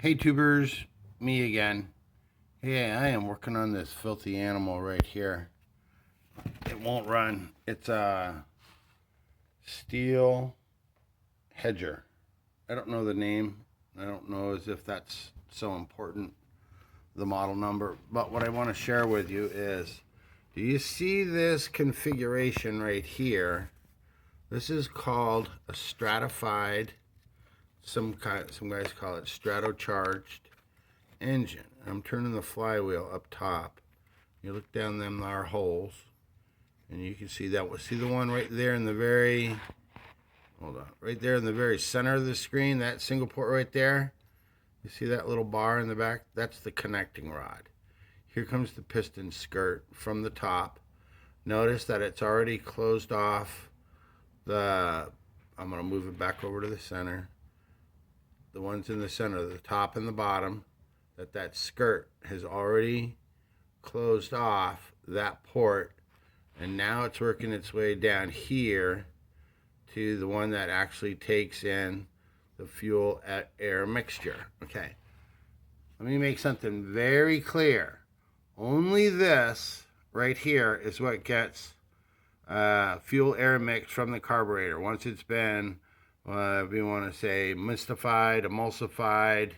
Hey tubers, me again. Hey, I am working on this filthy animal right here. It won't run. It's a steel hedger. I don't know the name. I don't know as if that's so important, the model number. But what I want to share with you is, do you see this configuration right here? This is called a stratified, some guys call it stratocharged engine. I'm turning the flywheel up top. You look down them there holes, and you can see that. See the one right there in the very, hold on, right there in the very center of the screen, that single port right there. You see that little bar in the back? That's the connecting rod. Here comes the piston skirt from the top. Notice that it's already closed off the, I'm going to move it back over to the center. The ones in the center, the top and the bottom, that skirt has already closed off that port, and now it's working its way down here to the one that actually takes in the fuel air mixture. Okay, let me make something very clear. Only this right here is what gets fuel air mix from the carburetor. Once it's been, if you want to say mystified, emulsified,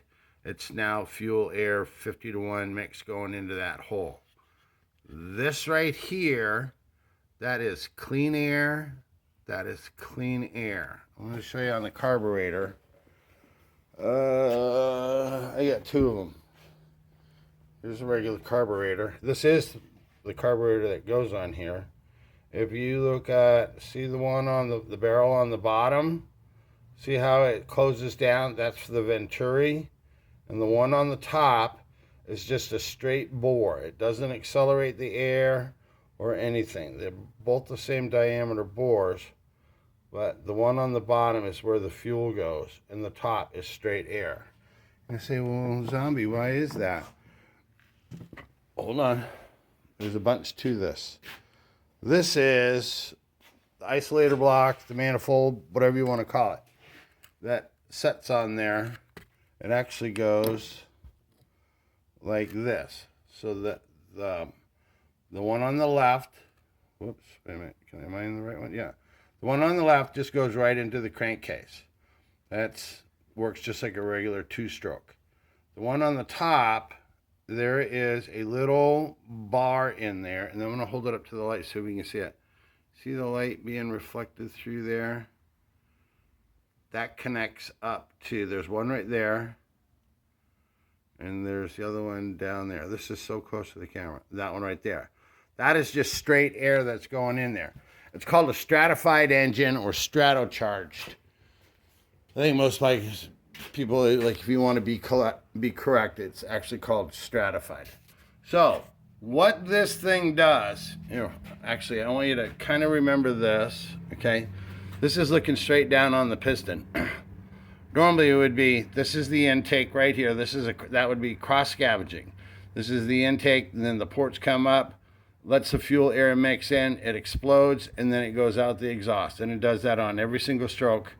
it's now fuel air 50-to-1 mix going into that hole. This right here, that is clean air. That is clean air. I'm going to show you on the carburetor. I got two of them. Here's a regular carburetor. This is the carburetor that goes on here. If you look at, see the one on the barrel on the bottom? See how it closes down? That's the Venturi. And the one on the top is just a straight bore. It doesn't accelerate the air or anything. They're both the same diameter bores, but the one on the bottom is where the fuel goes, and the top is straight air. And I say, well, zombie, why is that? Hold on. There's a bunch to this. This is the isolator block, the manifold, whatever you want to call it, that sets on there. It actually goes like this. So that the one on the left, whoops, wait a minute, am I in the right one? Yeah. The one on the left just goes right into the crankcase. That works just like a regular two-stroke. The one on the top, there is a little bar in there, and I'm going to hold it up to the light so we can see it. See the light being reflected through there? That connects up to, there's one right there, and there's the other one down there. This is so close to the camera. That one right there. That is just straight air that's going in there. It's called a stratified engine or stratocharged. I think most people, like if you want to be correct, it's actually called stratified. So what this thing does, actually I want you to kind of remember this, okay? This is looking straight down on the piston. Normally it would be, this is the intake right here. That would be cross scavenging. This is the intake, and then the ports come up, lets the fuel air mix in, it explodes, and then it goes out the exhaust. And it does that on every single stroke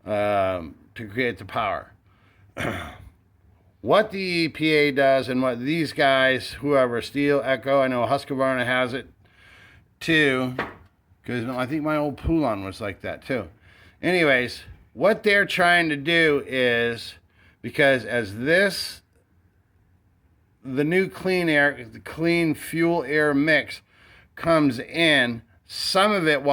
to create the power. What the EPA does, and what these guys, whoever, Steel, Echo, I know Husqvarna has it too, because I think my old Poulon was like that too. Anyways, what they're trying to do is, because as the new clean air, the clean fuel air mix comes in, some of it,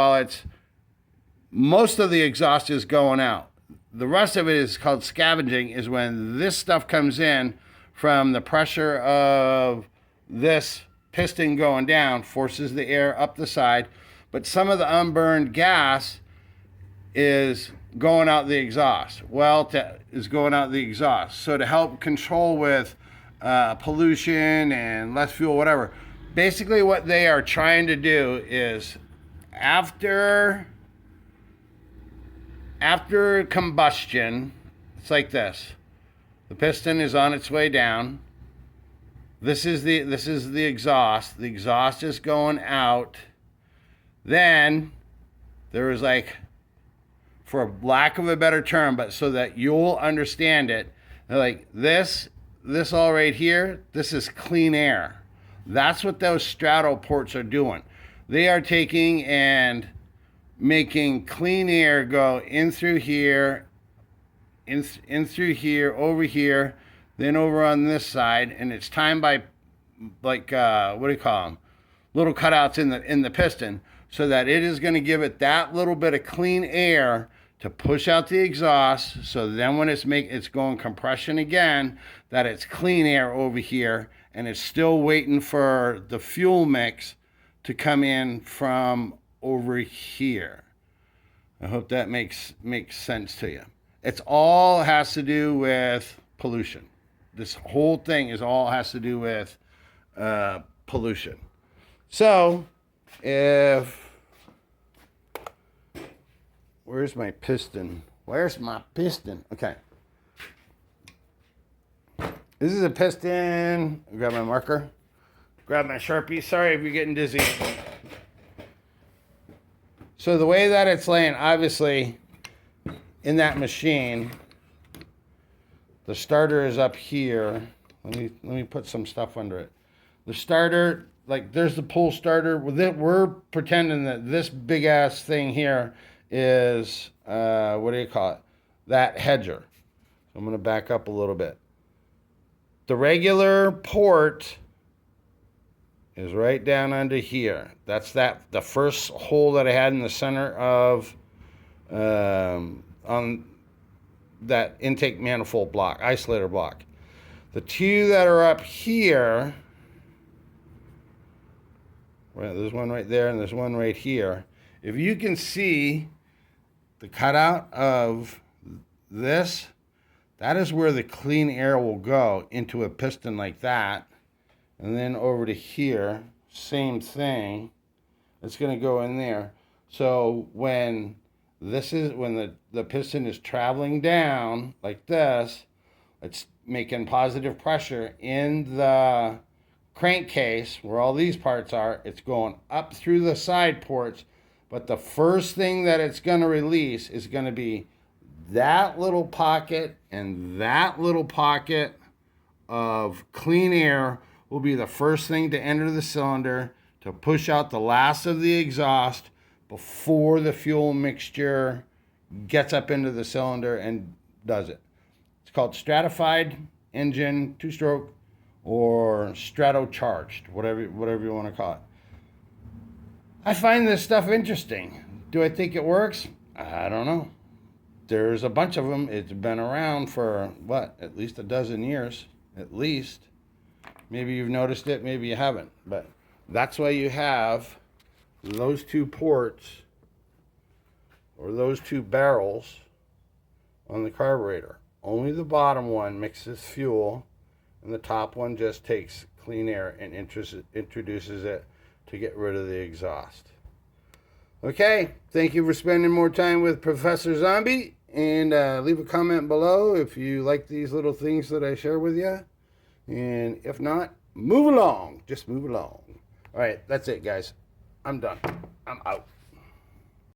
most of the exhaust is going out. The rest of it is called scavenging, is when this stuff comes in from the pressure of this piston going down, forces the air up the side, but some of the unburned gas is going out the exhaust. Is going out the exhaust. So to help control with pollution and less fuel, whatever, basically what they are trying to do is after combustion, it's like this. The piston is on its way down. This is the exhaust. The exhaust is going out. Then there is, like, for lack of a better term, but so that you'll understand it, Like this all right here, this is clean air. That's what those straddle ports are doing. They are taking and making clean air go in through here, in through here, over here, then over on this side, and it's timed by like what do you call them? Little cutouts in the piston, so that it is going to give it that little bit of clean air to push out the exhaust. So then when it's going compression again, that it's clean air over here, and it's still waiting for the fuel mix to come in from over here. I hope that makes sense to you. It's all has to do with pollution. This whole thing has to do with pollution. So, where's my piston? Where's my piston? Okay. This is a piston. Grab my marker. Grab my Sharpie. Sorry if you're getting dizzy. So the way that it's laying, obviously, in that machine, the starter is up here. Let me put some stuff under it. The starter, like there's the pull starter. We're pretending that this big ass thing here is what do you call it? That hedger. So I'm going to back up a little bit. The regular port is right down under here. That's the first hole that I had in the center of on that intake manifold block, isolator block. The two that are up here, well, there's one right there and there's one right here. If you can see the cutout of this, that is where the clean air will go into a piston like that. And then over to here, same thing. It's going to go in there. So when the piston is traveling down like this, it's making positive pressure in the crankcase where all these parts are. It's going up through the side ports, but the first thing that it's going to release is going to be that little pocket, and that little pocket of clean air will be the first thing to enter the cylinder to push out the last of the exhaust before the fuel mixture gets up into the cylinder and does it. It's called stratified engine, two-stroke, or stratocharged, whatever you want to call it. I find this stuff interesting. Do I think it works? I don't know. There's a bunch of them. It's been around for, at least a dozen years, at least. Maybe you've noticed it, maybe you haven't. But that's why you have those two ports, or those two barrels on the carburetor. Only the bottom one mixes fuel, and the top one just takes clean air and introduces it to get rid of the exhaust. Okay, thank you for spending more time with Professor Zombie, and leave a comment below if you like these little things that I share with you. And if not, move along. Just move along. All right, that's it, guys. I'm done. I'm out.